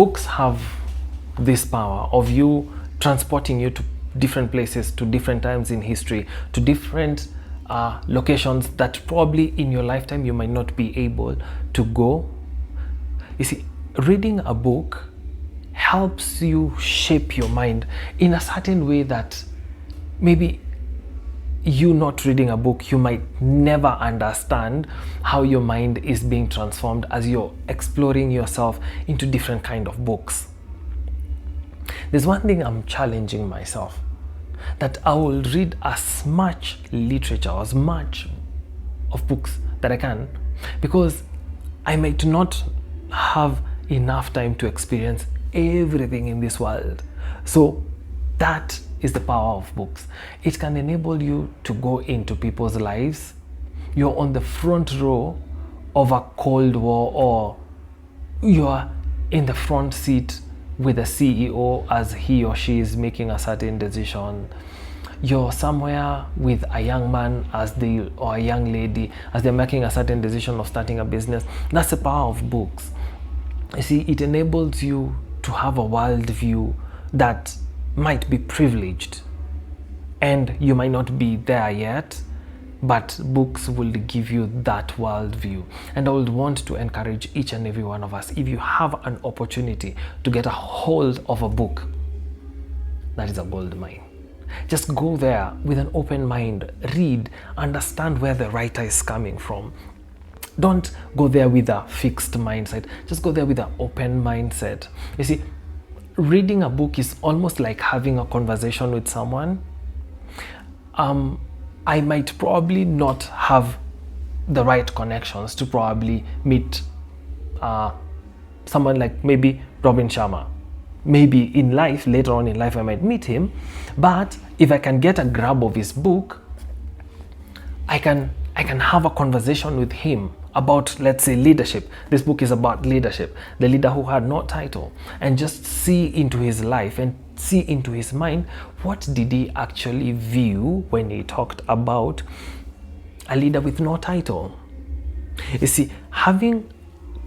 Books have this power of you transporting you to different places, to different times in history, to different locations that probably in your lifetime you might not be able to go. You see, reading a book helps you shape your mind in a certain way that maybe you not reading a book, you might never understand how your mind is being transformed as you're exploring yourself into different kind of books. There's one thing I'm challenging myself, that I will read as much literature, as much of books that I can, because I might not have enough time to experience everything in this world. So that is the power of books. It can enable you to go into people's lives. You're on the front row of a Cold War, or you're in the front seat with the CEO as he or she is making a certain decision. You're somewhere with a young man or a young lady as they're making a certain decision of starting a business. That's the power of books. You see, it enables you to have a worldview that might be privileged, and you might not be there yet, but books will give you that worldview. And I would want to encourage each and every one of us, if you have an opportunity to get a hold of a book, that is a gold mine. Just go there with an open mind, read, understand where the writer is coming from. Don't go there with a fixed mindset. Just go there with an open mindset. You see, reading a book is almost like having a conversation with someone. I might probably not have the right connections to probably meet someone like maybe Robin Sharma. Maybe in life, later on in life, I might meet him. But if I can get a grab of his book, I can have a conversation with him about, let's say, leadership. This book is about leadership. The leader who had no title, and just see into his life and see into his mind, what did he actually view when he talked about a leader with no title. You see, having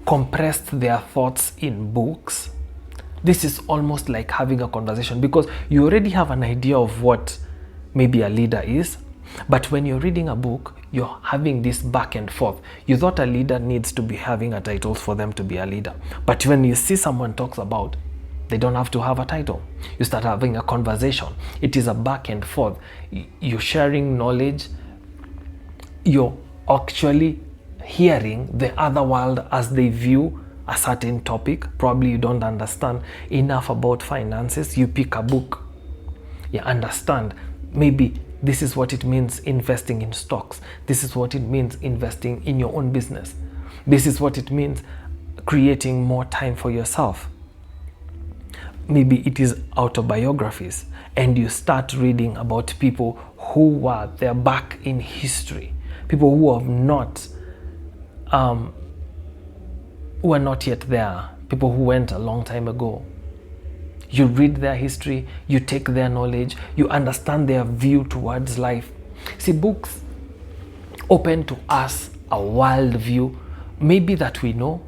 compressed their thoughts in books, this is almost like having a conversation, because you already have an idea of what maybe a leader is. But when you're reading a book, you're having this back and forth. You thought a leader needs to be having a title for them to be a leader. But when you see someone talks about, they don't have to have a title. You start having a conversation. It is a back and forth. You're sharing knowledge. You're actually hearing the other world as they view a certain topic. Probably you don't understand enough about finances. You pick a book. You understand. Maybe this is what it means investing in stocks. This is what it means investing in your own business. This is what it means creating more time for yourself. Maybe it is autobiographies, and you start reading about people who were there back in history, people who have not, who are not yet there, people who went a long time ago. You read their history, you take their knowledge, you understand their view towards life. See, books open to us a world view, maybe that we know,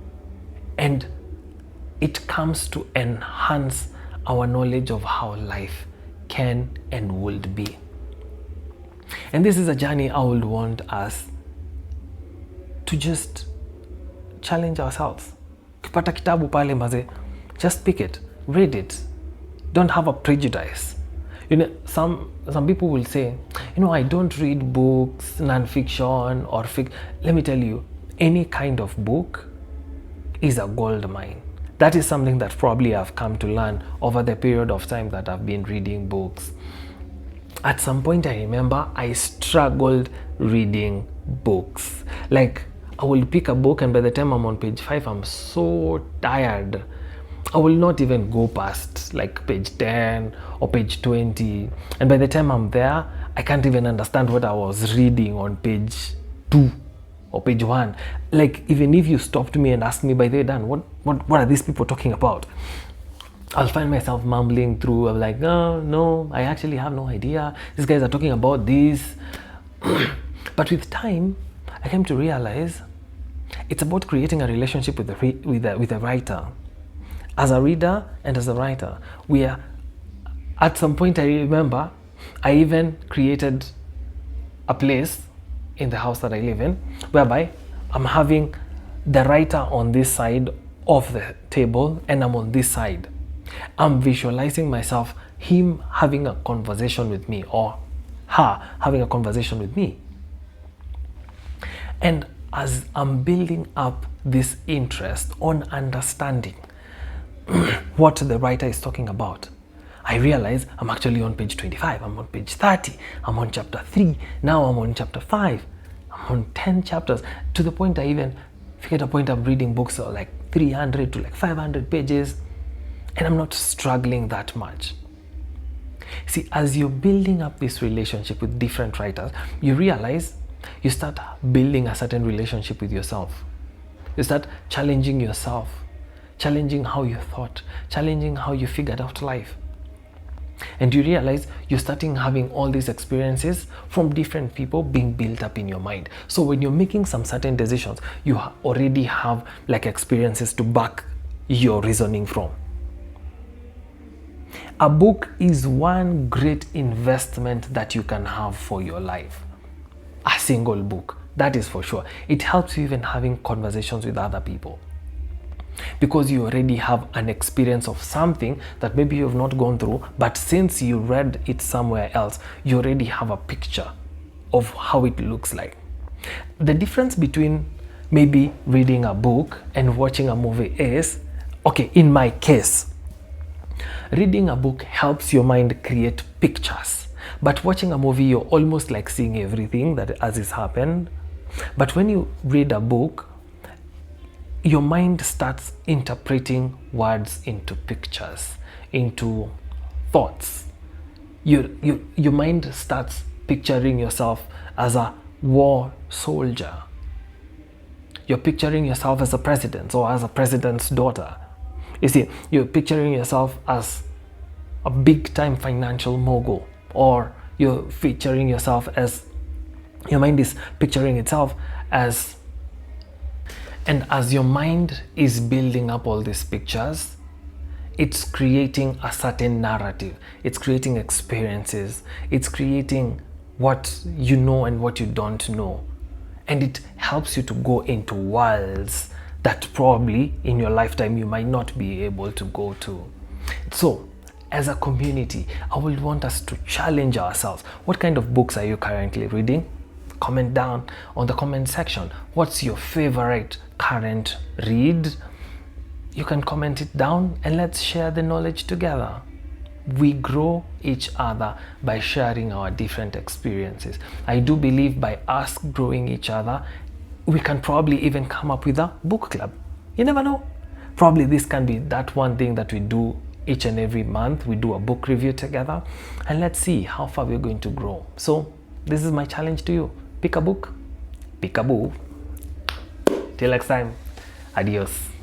and it comes to enhance our knowledge of how life can and would be. And this is a journey I would want us to just challenge ourselves. Kipata kitabu pale maze, just pick it, read it. Don't have a prejudice. You know, some people will say, I don't read books, non-fiction or Let me tell you, any kind of book is a gold mine. That is something that probably I've come to learn over the period of time that I've been reading books. At some point, I remember I struggled reading books. Like, I will pick a book, and by the time I'm on page 5, I'm so tired. I will not even go past like page 10 or page 20. And by the time I'm there, I can't even understand what I was reading on page 2 or page 1. Like, even if you stopped me and asked me, by the way, Dan, what are these people talking about? I'll find myself mumbling through. I'm like, oh, no, I actually have no idea. These guys are talking about this. But with time, I came to realize it's about creating a relationship with the writer. as a reader and as a writer. We are, at some point, I remember I even created a place in the house that I live in whereby I'm having the writer on this side of the table and I'm on this side. I'm visualizing myself, him having a conversation with me or her having a conversation with me. And as I'm building up this interest on understanding what the writer is talking about, I realize I'm actually on page 25, I'm on page 30, I'm on chapter 3, now I'm on chapter 5, I'm on 10 chapters, to the point I even figured a point I'm reading books of like 300 to like 500 pages, and I'm not struggling that much. See, as you're building up this relationship with different writers, you realize you start building a certain relationship with yourself. You start challenging yourself, challenging how you thought, challenging how you figured out life. And you realize you're starting having all these experiences from different people being built up in your mind. So when you're making some certain decisions, you already have like experiences to back your reasoning from. A book is one great investment that you can have for your life. A single book, that is for sure. It helps you even having conversations with other people, because you already have an experience of something that maybe you have not gone through, but since you read it somewhere else, you already have a picture of how it looks like. The difference between maybe reading a book and watching a movie is, okay, in my case, reading a book helps your mind create pictures, but watching a movie, you're almost like seeing everything that as it's happened. But when you read a book, your mind starts interpreting words into pictures, into thoughts. Your mind starts picturing yourself as a war soldier. You're picturing yourself as a president or as a president's daughter. You see, you're picturing yourself as a big-time financial mogul, or you're picturing yourself as, your mind is picturing itself as, and as your mind is building up all these pictures, it's creating a certain narrative, it's creating experiences, it's creating what you know and what you don't know. And it helps you to go into worlds that probably in your lifetime you might not be able to go to. So, as a community, I would want us to challenge ourselves. What kind of books are you currently reading? Comment down on the comment section. What's your favorite current read? You can comment it down and let's share the knowledge together. We grow each other by sharing our different experiences. I do believe by us growing each other, we can probably even come up with a book club. You never know. Probably this can be that one thing that we do each and every month. We do a book review together, and let's see how far we're going to grow. So this is my challenge to you. Pick a book, pick a boo. Till next time, adios.